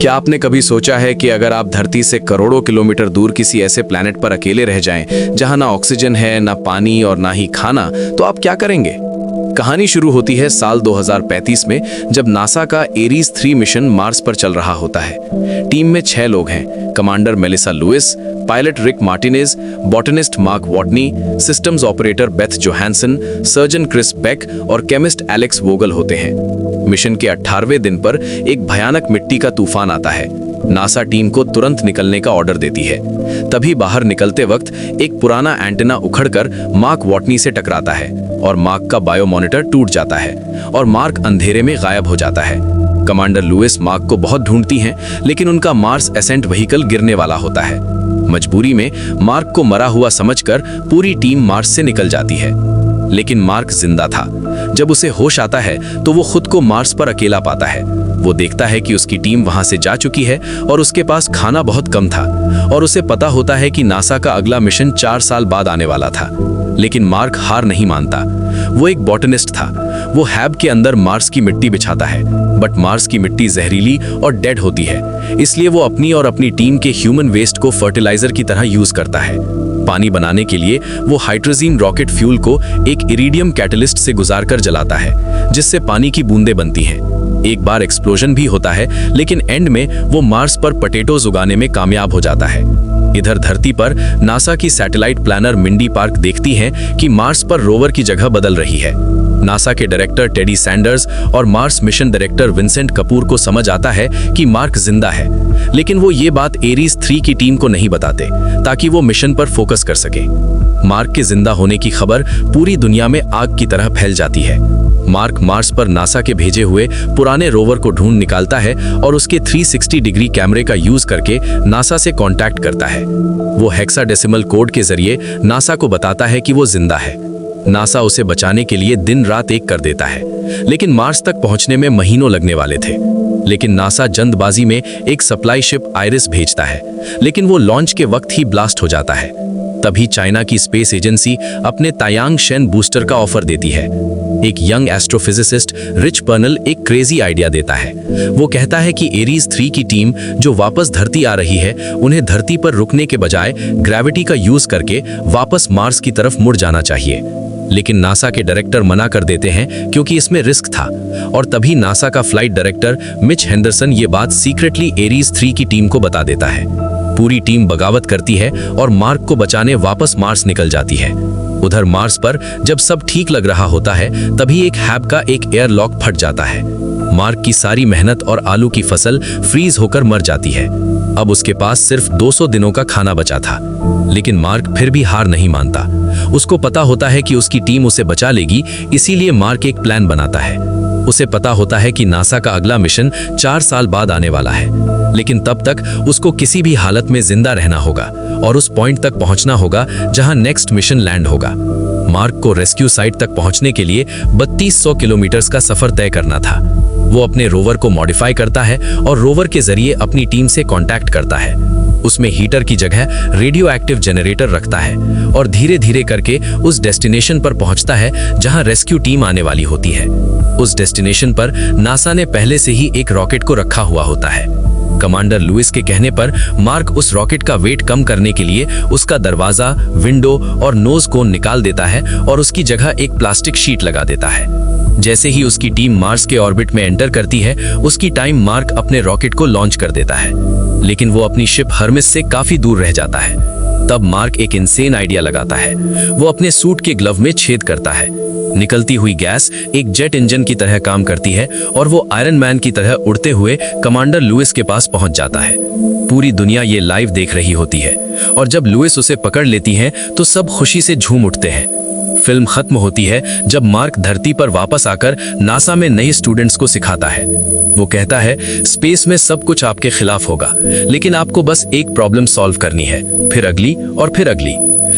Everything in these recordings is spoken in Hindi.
क्या आपने कभी सोचा है कि अगर आप धरती से करोड़ों किलोमीटर दूर किसी ऐसे प्लैनेट पर अकेले रह जाएं, जहां ना ऑक्सीजन है, ना पानी और ना ही खाना, तो आप क्या करेंगे? कहानी शुरू होती है साल 2035 में, जब नासा का एरीज 3 मिशन मार्स पर चल रहा होता है। टीम में 6 लोग हैं। Commander Melissa Lewis, pilot Rick Martinez, botanist Mark Watney, systems operator Beth Johanssen, surgeon Chris Beck और केमिस्ट एलेक्स वोगल होते हैं। मिशन के 18वें दिन पर एक भयानक मिट्टी का तूफान आता है। नासा टीम को तुरंत निकलने का ऑर्डर देती है। तभी बाहर निकलते वक्त एक पुराना एंटेना उखड़कर मार्क वॉटनी से टकराता है और मार्क का बायो मॉनिटर टूट जाता है और मार्क अंधेरे में गायब हो जाता है। कमांडर लुइस मार्क को बहुत ढूंढती हैं, लेकिन उनका मार्स एसेंट व्हीकल गिरने वाला होता है। मजबूरी में मार्क को मरा हुआ समझकर पूरी टीम मार्स से निकल जाती है, लेकिन मार्क जिंदा था। जब उसे होश आता है तो वो खुद को मार्स पर अकेला पाता है। वो देखता है कि उसकी टीम वहां से जा चुकी है और उसके पास खाना बहुत कम था, और उसे पता होता है कि नासा का अगला मिशन 4 साल बाद आने वाला था। लेकिन मार्क हार नहीं मानता। वो एक बॉटनिस्ट था। वो हैब के अंदर मार्स की मिट्टी बिछाता है, बट मार्स की मिट्टी जहरीली और डेड होती है, इसलिए वो अपनी और अपनी टीम के ह्यूमन वेस्ट को फर्टिलाइजर की तरह यूज करता है। पानी बनाने के लिए वो हाइड्रोजन रॉकेट फ्यूल को एक इरिडियम कैटलिस्ट से गुजारकर जलाता है, जिससे पानी की बूंदें बनती हैं। एक बार एक्सप्लोजन भी होता है, लेकिन एंड में वो मार्स पर पोटैटोज उगाने में कामयाब हो जाता है। इधर धरती पर नासा की सैटेलाइट प्लानर मिंडी पार्क देखती है कि मार्स पर रोवर की जगह बदल रही है। नासा के डायरेक्टर टेडी सैंडर्स और Mars mission director Vincent Kapoor को समझ आता है कि मार्क जिंदा है, लेकिन वो ये बात एरीज 3 की टीम को नहीं बताते, ताकि वो मिशन पर फोकस कर सके। मार्क के जिंदा होने की खबर पूरी दुनिया में आग की तरह फैल जाती है। मार्क मार्स पर नासा के भेजे हुए पुराने रोवर को ढूंढ निकालता है और उसके 360 डिग्री कैमरे का यूज करके नासा से कांटेक्ट करता है। वो हेक्साडेसिमल कोड के जरिए नासा को बताता है कि वो जिंदा है। नासा उसे बचाने के लिए दिन रात एक कर देता है, लेकिन मार्स तक पहुंचने में महीनों लगने वाले थे। लेकिन नासा जल्दबाजी में एक सप्लाई शिप आइरिस भेजता है, लेकिन वो लॉन्च के वक्त ही ब्लास्ट हो जाता है। तभी चाइना की स्पेस एजेंसी अपने तायांग शेन बूस्टर का ऑफर देती है। एक यंग एस्ट्रोफिजिसिस्ट रिच पर्नल एक क्रेजी आइडिया देता है। वो कहता है कि एरीज 3 की टीम जो वापस धरती आ रही है, उन्हें धरती पर रुकने के बजाय ग्रेविटी का यूज करके वापस मार्स की तरफ मुड़ जाना चाहिए। लेकिन नासा के डायरेक्टर मना कर देते हैं, क्योंकि इसमें रिस्क था। और तभी नासा का फ्लाइट डायरेक्टर मिच हेंडरसन ये बात सीक्रेटली एरीज 3 की टीम को बता देता है। पूरी टीम बगावत करती है और मार्क को बचाने वापस मार्स निकल जाती है। उधर मार्स पर जब सब ठीक लग रहा होता है, तभी एक हैब का एक एयरलॉक फट जाता है। मार्क की सारी मेहनत और आलू की फसल फ्रीज होकर मर जाती है। अब उसके पास सिर्फ 200 दिनों का खाना बचा था, लेकिन मार्क फिर भी हार नहीं मानता। उसको पता होता है कि उसकी टीम उसे बचा लेगी, इसीलिए मार्क एक प्लान बनाता है। उसे पता होता है कि नासा का अगला मिशन 4 साल बाद आने वाला है, लेकिन तब तक उसको किसी भी हालत में जिंदा रहना होगा और उस पॉइंट तक पहुंचना होगा जहां नेक्स्ट मिशन लैंड होगा। मार्क को रेस्क्यू साइट तक पहुंचने के लिए 3200 किलोमीटर का सफर तय करना था। वो अपने रोवर को मॉडिफाई करता है और रोवर के जरिए अपनी टीम से कांटेक्ट करता है। उसमें हीटर की जगह रेडियो एक्टिव जनरेटर रखता है और धीरे धीरे करके उस डेस्टिनेशन पर पहुंचता है जहां रेस्क्यू टीम आने वाली होती है। उस डेस्टिनेशन पर नासा ने पहले से ही एक रॉकेट को रखा हुआ होता है। कमांडर लुइस के कहने पर मार्क उस रॉकेट का वेट कम करने के लिए उसका दरवाजा, विंडो और नोज कोन निकाल देता है और उसकी जगह एक प्लास्टिक शीट लगा देता है। जैसे ही उसकी टीम मार्स के ऑर्बिट में एंटर करती है, उसकी टाइम मार्क अपने रॉकेट को लॉन्च कर देता है, लेकिन वो अपनी शिप हर्मिस से काफी दूर रह जाता है। तब मार्क एक इनसेन आइडिया लगाता है। वो अपने सूट के ग्लव में छेद करता है। निकलती हुई गैस एक जेट इंजन की तरह काम करती है और वो आयरन मैन की तरह उड़ते हुए कमांडर लुइस के पास पहुंच जाता है। पूरी दुनिया ये लाइव देख रही होती है और जब लुइस उसे पकड़ लेती है तो सब खुशी से झूम उठते हैं। फिल्म खत्म होती है जब मार्क धरती पर वापस आकर नासा में नए स्टूडेंट्स को सिखाता है। वो कहता है, स्पेस में सब कुछ आपके खिलाफ होगा, लेकिन आपको बस एक प्रॉब्लम सॉल्व करनी है, फिर अगली और फिर अगली।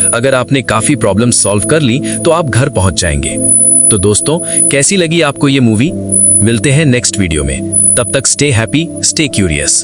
अगर आपने काफी प्रॉब्लम सॉल्व कर ली तो आप घर पहुंच जाएंगे। तो दोस्तों, कैसी लगी आपको ये मूवी? मिलते हैं नेक्स्ट वीडियो में। तब तक स्टे हैप्पी, स्टे क्यूरियस।